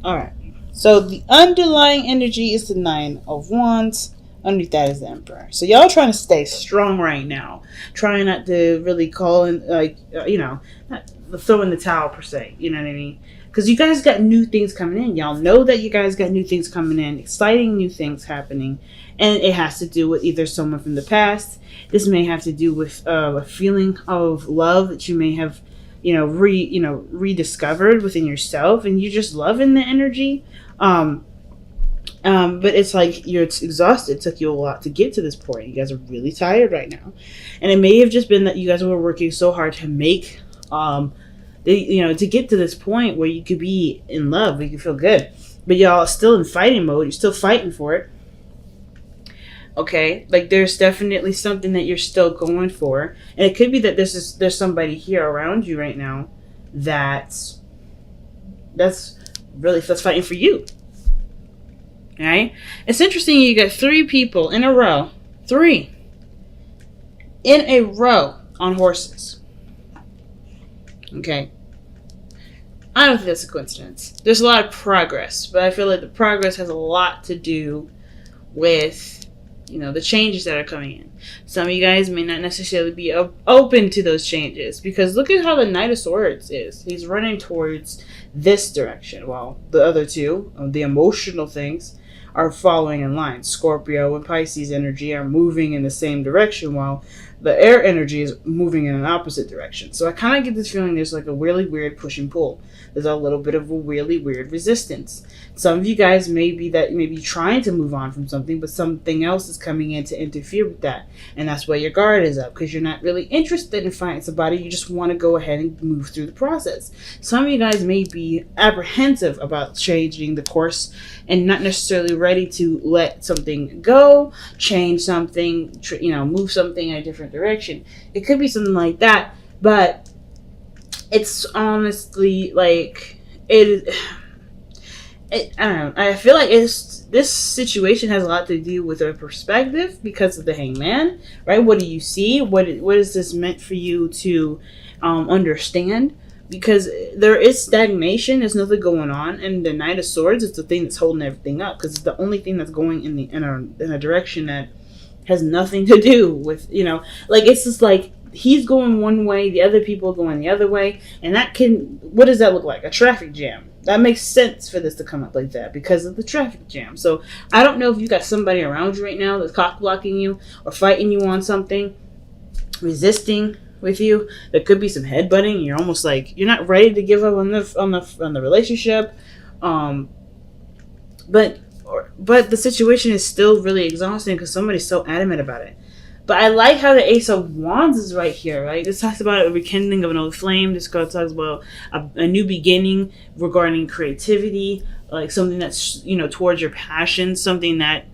All right. So the underlying energy is the Nine of Wands. Underneath that is the Emperor. So y'all trying to stay strong right now. Trying not to really call in, like, not throw in the towel per se. You know what I mean? Because you guys got new things coming in. Y'all know that you guys got new things coming in. Exciting new things happening. And it has to do with either someone from the past. This may have to do with a feeling of love that you may have rediscovered within yourself, and you're just loving the energy. um but it's like you're exhausted. It took you a lot to get to this point. You guys are really tired right now, and it may have just been that you guys were working so hard to make to get to this point where you could be in love, where you could feel good, but y'all are still in fighting mode. You're still fighting for it. Okay, like there's definitely something that you're still going for, and it could be that there's somebody here around you right now that's that's fighting for you. All right, it's interesting. You got three people in a row, three in a row on horses. Okay, I don't think that's a coincidence. There's a lot of progress, but I feel like the progress has a lot to do with the changes that are coming in. Some of you guys may not necessarily be open to those changes, because look at how the Knight of Swords is. He's running towards this direction, while the other two, the emotional things, are following in line. Scorpio and Pisces energy are moving in the same direction, while the air energy is moving in an opposite direction. So I kind of get this feeling there's like a really weird push and pull. There's a little bit of a really weird resistance. Some of you guys may be trying to move on from something, but something else is coming in to interfere with that. And that's why your guard is up, because you're not really interested in finding somebody. You just want to go ahead and move through the process. Some of you guys may be apprehensive about changing the course and not necessarily ready to let something go, change something, move something in a different direction. It could be something like that, but it's honestly like I don't know. I feel like this situation has a lot to do with a perspective because of the Hangman, right? What do you see? What is this meant for you to understand? Because there is stagnation. There's nothing going on, and the Knight of Swords is the thing that's holding everything up, because it's the only thing that's going in a direction that has nothing to do with like, it's just like he's going one way, the other people are going the other way, and what does that look like? A traffic jam. That makes sense for this to come up like that because of the traffic jam. So I don't know if you got somebody around you right now that's cock blocking you or fighting you on something, resisting with you. There could be some headbutting. You're almost like you're not ready to give up on the relationship, but the situation is still really exhausting because somebody's so adamant about it. But I like how the Ace of Wands is right here, right? This talks about a rekindling of an old flame. This card talks about a new beginning regarding creativity, like something that's, towards your passion, something that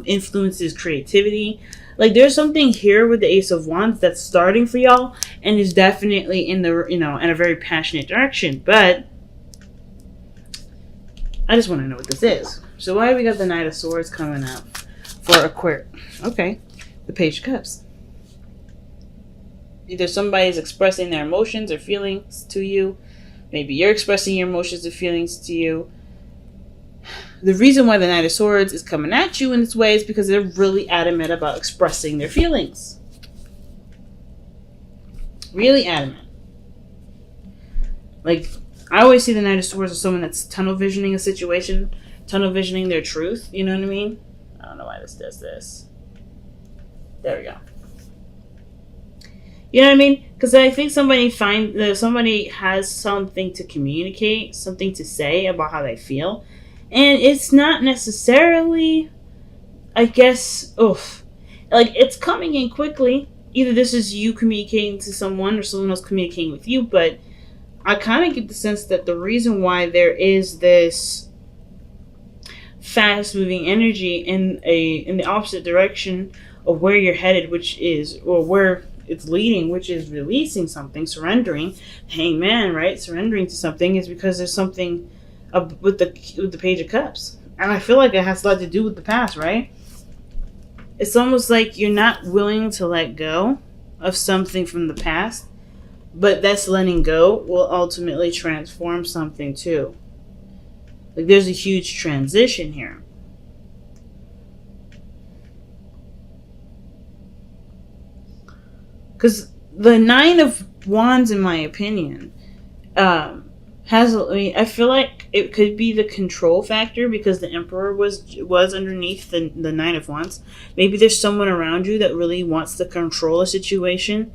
influences creativity. Like there's something here with the Ace of Wands that's starting for y'all and is definitely in a very passionate direction. But I just want to know what this is. So why do we got the Knight of Swords coming up for Aquarius? Okay. The Page of Cups. Either somebody's expressing their emotions or feelings to you. Maybe you're expressing your emotions or feelings to you. The reason why the Knight of Swords is coming at you in this way is because they're really adamant about expressing their feelings. Really adamant. Like, I always see the Knight of Swords as someone that's tunnel visioning a situation, tunnel visioning their truth. You know what I mean? I don't know why this does this. There we go. You know what I mean? Because I think somebody has something to communicate, something to say about how they feel. And it's not necessarily, I guess, like it's coming in quickly. Either this is you communicating to someone or someone else communicating with you. But I kind of get the sense that the reason why there is this fast moving energy in the opposite direction of where you're headed, or where it's leading, which is releasing something, surrendering, Hangman, right? Surrendering to something is because there's something with the Page of Cups, and I feel like it has a lot to do with the past, right? It's almost like you're not willing to let go of something from the past, but that's letting go will ultimately transform something too. Like, there's a huge transition here. Because the Nine of Wands, in my opinion, has, I mean, I feel like it could be the control factor, because the Emperor was underneath the Nine of Wands. Maybe there's someone around you that really wants to control a situation.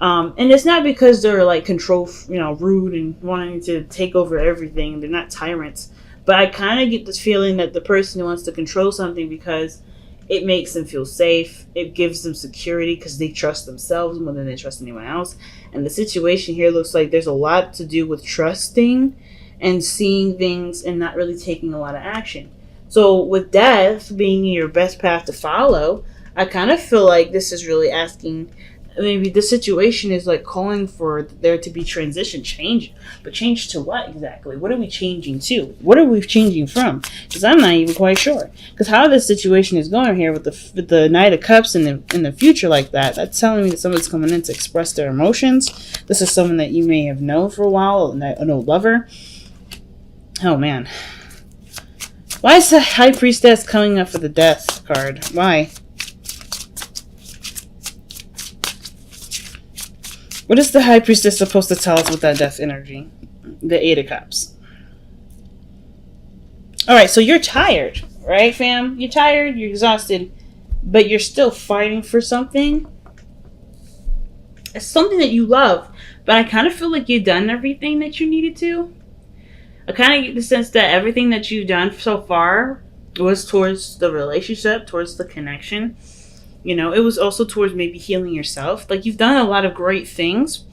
And it's not because they're like rude and wanting to take over everything. They're not tyrants. But I kind of get this feeling that the person wants to control something because it makes them feel safe. It gives them security because they trust themselves more than they trust anyone else. And the situation here looks like there's a lot to do with trusting and seeing things and not really taking a lot of action. So with death being your best path to follow, I kind of feel like this is really asking, maybe the situation is like calling for there to be transition, change. But change to what exactly? What are we changing to? What are we changing from? Because I'm not even quite sure. Because how this situation is going here with the Knight of Cups in the future like that, that's telling me that someone's coming in to express their emotions. This is someone that you may have known for a while, an old lover. Oh man. Why is the High Priestess coming up for the Death card? Why? What is the High Priestess supposed to tell us with that death energy? The Eight of Cups. Alright, so you're tired, right, fam? You're tired, you're exhausted, but you're still fighting for something. It's something that you love, but I kind of feel like you've done everything that you needed to. I kind of get the sense that everything that you've done so far was towards the relationship, towards the connection. You know, it was also towards maybe healing yourself. Like, you've done a lot of great things.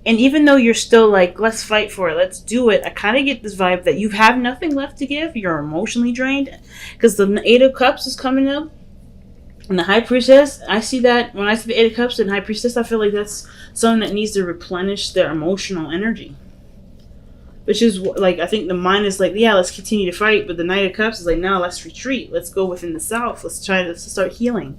And even though you're still like, let's fight for it, let's do it, I kind of get this vibe that you have nothing left to give. You're emotionally drained. Because the Eight of Cups is coming up. And the High Priestess, I see that. When I see the Eight of Cups and High Priestess, I feel like that's someone that needs to replenish their emotional energy. Which is, like, I think the mind is like, yeah, let's continue to fight. But the Knight of Cups is like, no, let's retreat. Let's go within the self. Let's try to start healing.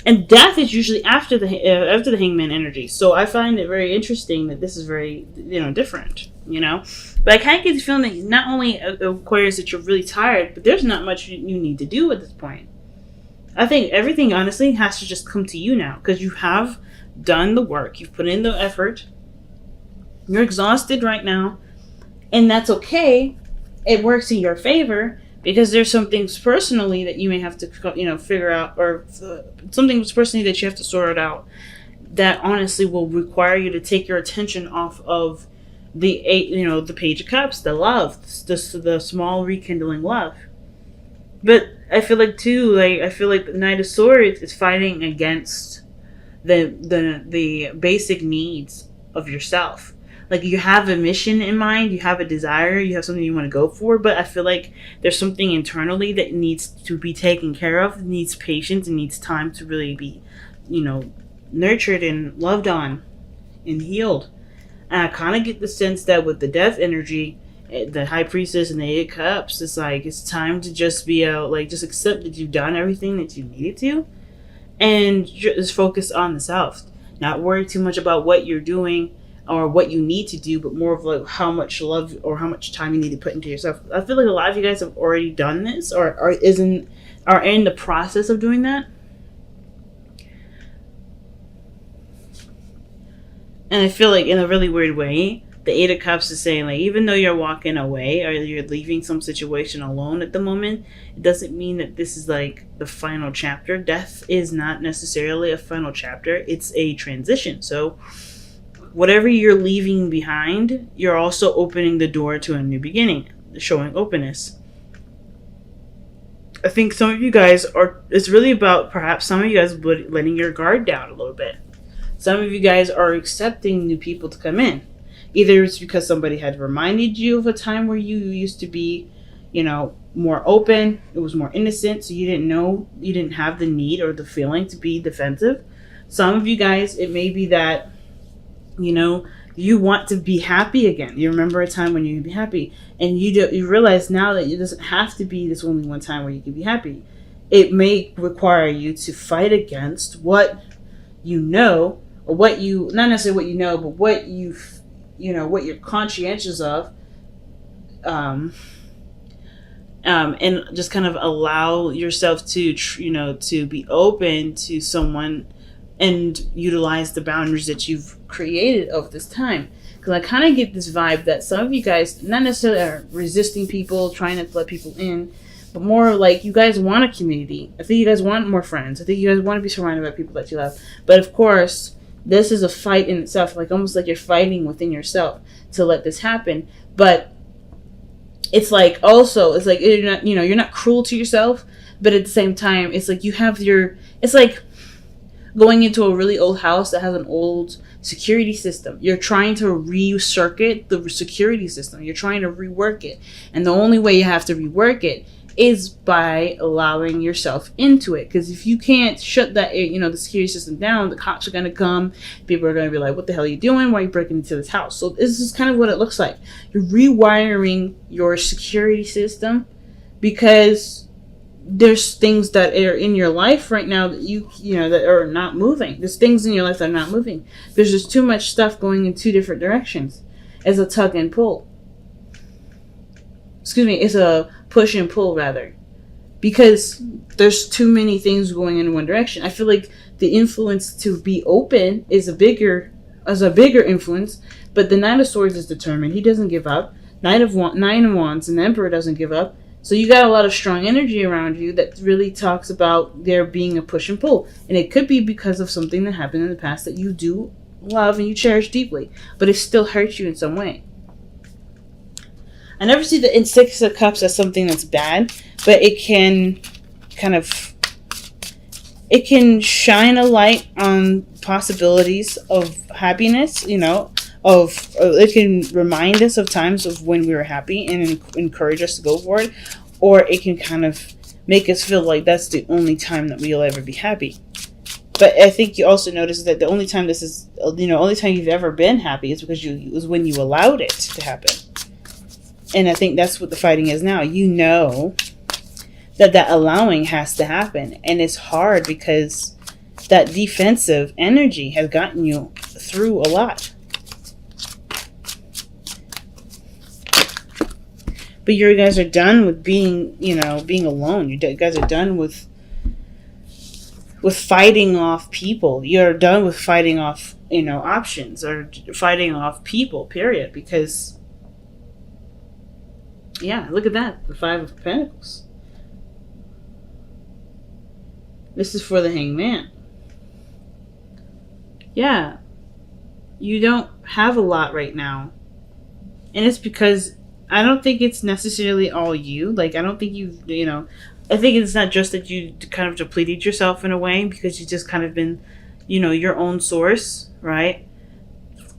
And death is usually after the Hangman energy. So I find it very interesting that this is very, different, But I kind of get the feeling that not only Aquarius that you're really tired, but there's not much you need to do at this point. I think everything, honestly, has to just come to you now. Because you have done the work. You've put in the effort. You're exhausted right now. And that's okay. It works in your favor. Because there's some things personally that you may have to, figure out, or some things personally that you have to sort out that honestly will require you to take your attention off of the the Page of Cups, the love, the small rekindling love. But I feel like too, the Knight of Swords is fighting against the basic needs of yourself. Like, you have a mission in mind, you have a desire, you have something you want to go for, but I feel like there's something internally that needs to be taken care of, needs patience, and needs time to really be, nurtured and loved on and healed. And I kind of get the sense that with the death energy, the High Priestess and the Eight of Cups, it's like, it's time to just be just accept that you've done everything that you needed to, and just focus on the self. Not worry too much about what you're doing, or what you need to do, but more of like how much love or how much time you need to put into yourself. I feel like a lot of you guys have already done this, or are in the process of doing that. And I feel like in a really weird way, the Eight of Cups is saying, like, even though you're walking away or you're leaving some situation alone at the moment, it doesn't mean that this is like the final chapter. Death is not necessarily a final chapter. It's a transition. So whatever you're leaving behind, you're also opening the door to a new beginning, showing openness. I think some of you guys it's really about perhaps some of you guys letting your guard down a little bit. Some of you guys are accepting new people to come in. Either it's because somebody had reminded you of a time where you used to be, more open, it was more innocent, so you didn't have the need or the feeling to be defensive. Some of you guys, it may be that you want to be happy again. You remember a time when you could be happy, and you realize now that it doesn't have to be this only one time where you can be happy. It may require you to fight against what you know, or what you, not necessarily what you know, but what what you're conscientious of and just kind of allow yourself to to be open to someone and utilize the boundaries that you've created over this time. Because I kind of get this vibe that some of you guys not necessarily are resisting people, trying to let people in, but more like you guys want a community. I think you guys want more friends. I think you guys want to be surrounded by people that you love. But of course, this is a fight in itself, like almost like you're fighting within yourself to let this happen. But it's like also, it's like you're not, you're not cruel to yourself, but at the same time, it's like you have it's like going into a really old house that has an old security system. You're trying to recircuit the security system. You're trying to rework it. And the only way you have to rework it is by allowing yourself into it. Because if you can't shut that, the security system down, the cops are going to come. People are going to be like, what the hell are you doing? Why are you breaking into this house? So this is kind of what it looks like. You're rewiring your security system because there's things that are in your life right now that that are not moving. There's things in your life that are not moving. There's just too much stuff going in two different directions. It's a tug and pull. It's a push and pull rather. Because there's too many things going in one direction. I feel like the influence to be open is a bigger influence, but the Knight of Swords is determined. He doesn't give up. Nine of Wands, and the Emperor doesn't give up. So you got a lot of strong energy around you that really talks about there being a push and pull. And it could be because of something that happened in the past that you do love and you cherish deeply, but it still hurts you in some way. I never see the Six of Cups as something that's bad, but it can it can shine a light on possibilities of happiness, it can remind us of times of when we were happy and encourage us to go for it, or it can kind of make us feel like that's the only time that we'll ever be happy. But I think you also notice that the only time only time you've ever been happy is because it was when you allowed it to happen. And I think that's what the fighting is now. That allowing has to happen, and it's hard because that defensive energy has gotten you through a lot. But you guys are done with being alone. You guys are done with fighting off people. You're done with fighting off, options or fighting off people, period. Because, yeah, look at that. The Five of Pentacles. This is for the Hangman. Yeah. You don't have a lot right now. And it's because I don't think it's necessarily all you. Like, I don't think I think it's not just that you kind of depleted yourself in a way because you just kind of been, your own source, right?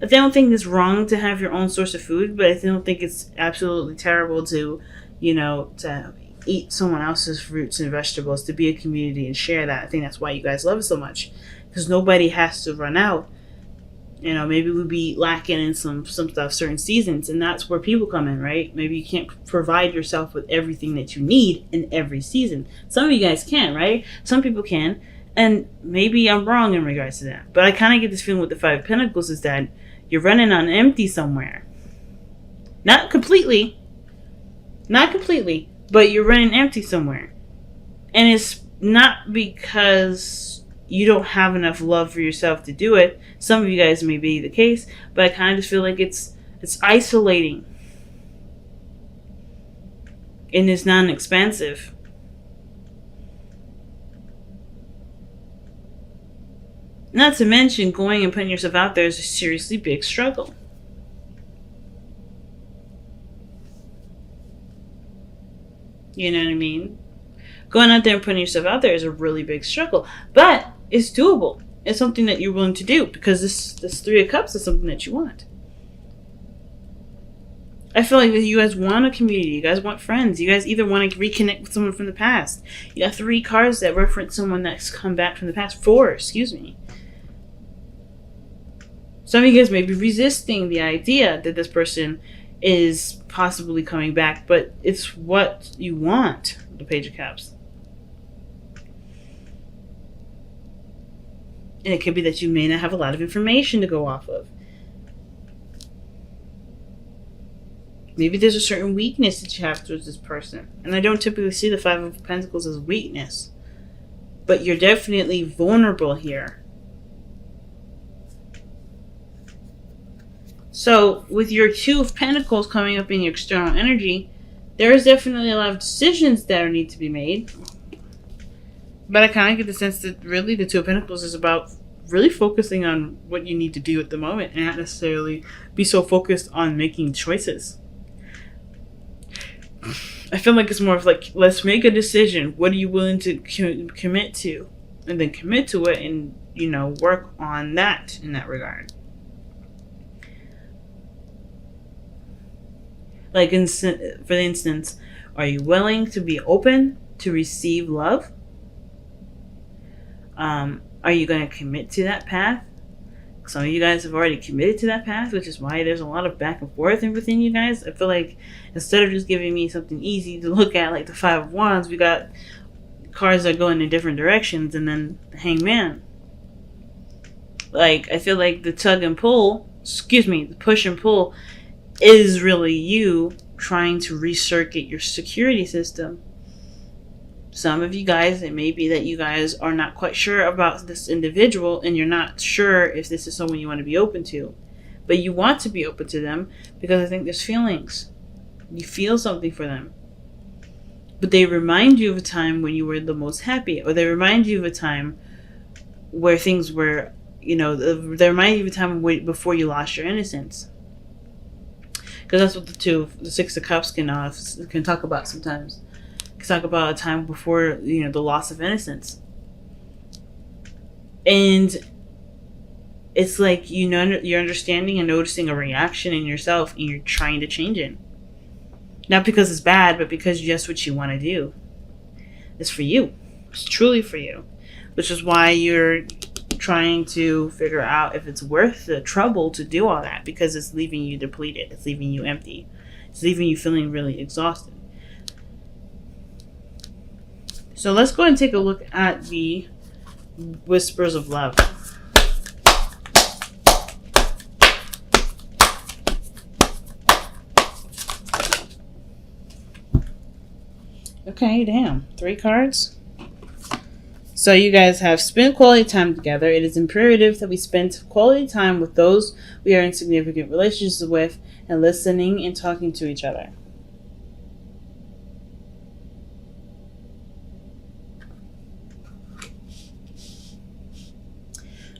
I don't think it's wrong to have your own source of food, but I don't think it's absolutely terrible to, to eat someone else's fruits and vegetables, to be a community and share that. I think that's why you guys love it so much, because nobody has to run out. Maybe we'd be lacking in some stuff certain seasons, and that's where people come in, right? Maybe you can't provide yourself with everything that you need in every season. Some of you guys can, right? Some people can, and maybe I'm wrong in regards to that. But I kind of get this feeling with the Five of Pentacles is that you're running on empty somewhere. Not completely, but you're running empty somewhere. And it's not because you don't have enough love for yourself to do it. Some of you guys may be the case, but I kind of just feel like it's isolating. And it's non-expansive. Not to mention, going and putting yourself out there is a seriously big struggle. You know what I mean? Going out there and putting yourself out there is a really big struggle. But it's doable. It's something that you're willing to do because this Three of Cups is something that you want. I feel like you guys want a community. You guys want friends. You guys either want to reconnect with someone from the past. You got 3 cards that reference someone that's come back from the past. 4, excuse me. Some of you guys may be resisting the idea that this person is possibly coming back, but it's what you want, the Page of Cups. And it could be that you may not have a lot of information to go off of. Maybe there's a certain weakness that you have towards this person. And I don't typically see the Five of Pentacles as weakness. But you're definitely vulnerable here. So, with your Two of Pentacles coming up in your external energy, there is definitely a lot of decisions that need to be made. But I kind of get the sense that really the Two of Pentacles is about really focusing on what you need to do at the moment and not necessarily be so focused on making choices. I feel like it's more of like, let's make a decision. What are you willing to commit to? And then commit to it and, work on that in that regard. Like, for instance, are you willing to be open to receive love? Are you going to commit to that path? Some of you guys have already committed to that path, which is why there's a lot of back and forth within you guys. I feel like instead of just giving me something easy to look at, like the Five of Wands, we got cards that are going in different directions, and then the Hangman. Like, I feel like the the push and pull is really you trying to recircuit your security system. Some of you guys, it may be that you guys are not quite sure about this individual and you're not sure if this is someone you want to be open to. But you want to be open to them because I think there's feelings. You feel something for them. But they remind you of a time when you were the most happy. Or they remind you of a time where things were, they remind you of a time before you lost your innocence. Because that's what the Six of Cups can talk about sometimes. Talk about a time before the loss of innocence, and it's like you're understanding and noticing a reaction in yourself, and you're trying to change it, not because it's bad, but because that's what you want to do. It's for you. It's truly for you, which is why you're trying to figure out if it's worth the trouble to do all that, because it's leaving you depleted, it's leaving you empty, it's leaving you feeling really exhausted. So let's go and take a look at the Whispers of Love. Okay, damn. 3 cards. So you guys have spent quality time together. It is imperative that we spend quality time with those we are in significant relationships with and listening and talking to each other.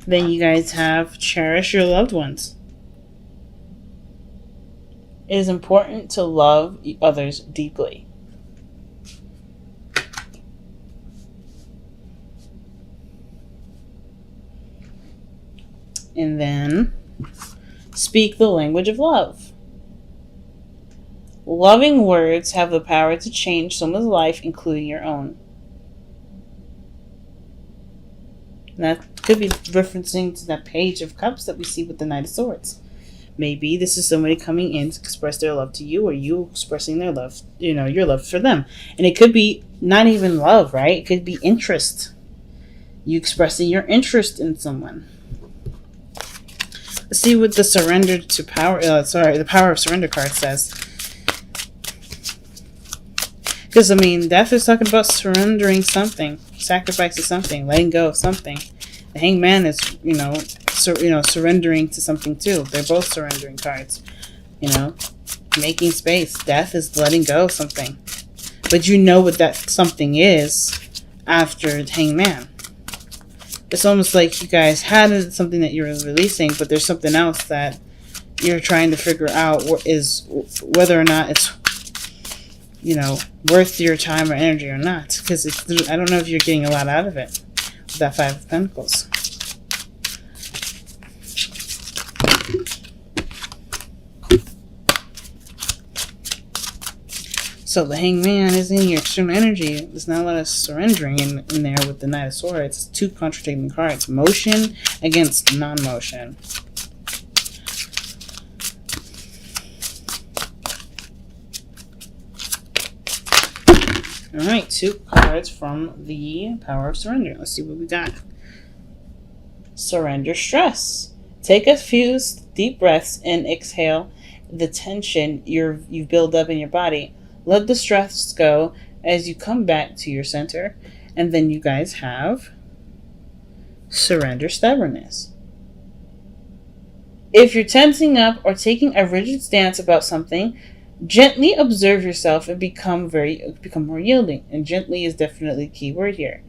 Then you guys have cherish your loved ones. It is important to love others deeply. And then speak the language of love. Loving words have the power to change someone's life, including your own. And that could be referencing to that Page of Cups that we see with the Knight of Swords. Maybe this is somebody coming in to express their love to you, or you expressing their love, your love for them. And it could be not even love, right? It could be interest. You expressing your interest in someone. Let's see what the the Power of Surrender card says. Because, death is talking about surrendering something, sacrificing something, letting go of something. The Hangman is, surrendering to something too. They're both surrendering cards. Making space. Death is letting go of something. But you know what that something is after the Hangman. It's almost like you guys had something that you're releasing, but there's something else that you're trying to figure out is whether or not it's worth your time or energy or not. Because I don't know if you're getting a lot out of it with that Five of Pentacles. So the Hangman is in your external energy. There's not a lot of surrendering in there with the Knight of Swords. It's 2 contradicting cards. Motion against non-motion. Alright, 2 cards from the Power of Surrender. Let's see what we got. Surrender stress. Take a few deep breaths and exhale the tension you've built up in your body. Let the stress go as you come back to your center. And then you guys have surrender stubbornness. If you're tensing up or taking a rigid stance about something, gently observe yourself and become more yielding. And gently is definitely a key word here.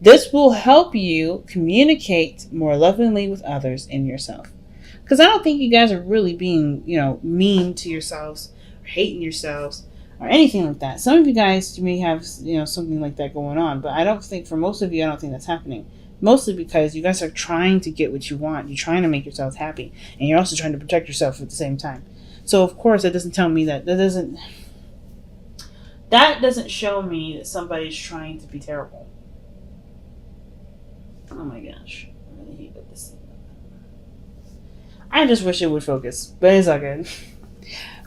This will help you communicate more lovingly with others and yourself. Because I don't think you guys are really being, mean to yourselves or hating yourselves or anything like that. Some of you guys may have, something like that going on. But I don't think, for most of you, I don't think that's happening. Mostly because you guys are trying to get what you want. You're trying to make yourselves happy. And you're also trying to protect yourself at the same time. So, of course, that doesn't tell me that doesn't show me that somebody's trying to be terrible. Oh my gosh. I really hate this thing. I just wish it would focus. But it's all good.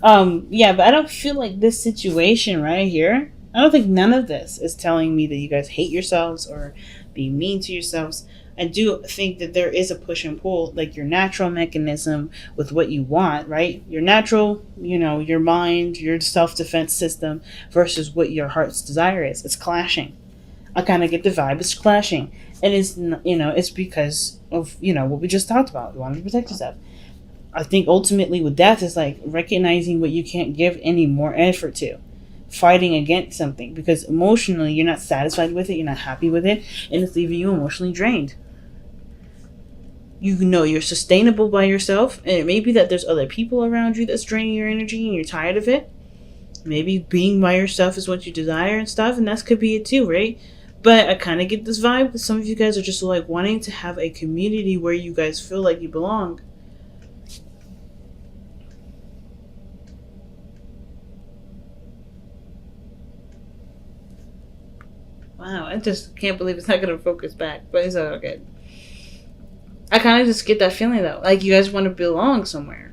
But I don't feel like this situation right here, I don't think none of this is telling me that you guys hate yourselves or be mean to yourselves. I do think that there is a push and pull, like your natural mechanism with what you want, right? Your natural, your mind, your self-defense system versus what your heart's desire is. It's clashing. I kind of get the vibe. It's clashing. And it's because of, what we just talked about. You want to protect yourself. I think ultimately with death is like recognizing what you can't give any more effort to. Fighting against something because emotionally you're not satisfied with it, you're not happy with it, and it's leaving you emotionally drained. You're sustainable by yourself, and it may be that there's other people around you that's draining your energy and you're tired of it. Maybe being by yourself is what you desire and stuff, and that could be it too, right? But I kind of get this vibe that some of you guys are just like wanting to have a community where you guys feel like you belong. Wow, I just can't believe it's not going to focus back, but it's all good. I kind of just get that feeling, though. Like, you guys want to belong somewhere.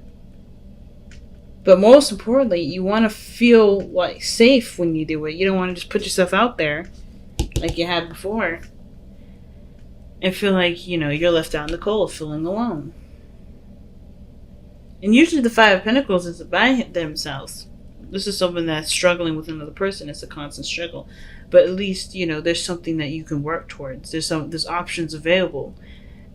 But most importantly, you want to feel, like, safe when you do it. You don't want to just put yourself out there like you had before and feel like, you're left out in the cold, feeling alone. And usually the Five of Pentacles is by themselves. This is someone that's struggling with another person. It's a constant struggle. But at least, there's something that you can work towards. There's options available.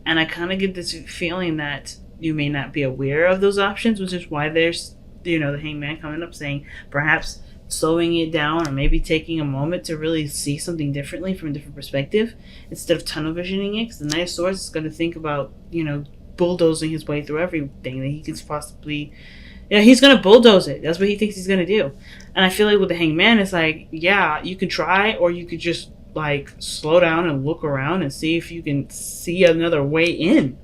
And I kind of get this feeling that you may not be aware of those options, which is why there's, the Hangman coming up saying perhaps slowing it down or maybe taking a moment to really see something differently from a different perspective instead of tunnel visioning it. Because the Knight of Swords is going to think about, bulldozing his way through everything that he could possibly... he's going to bulldoze it. That's what he thinks he's going to do. And I feel like with the Hangman, it's like, yeah, you could try, or you could just, like, slow down and look around and see if you can see another way in.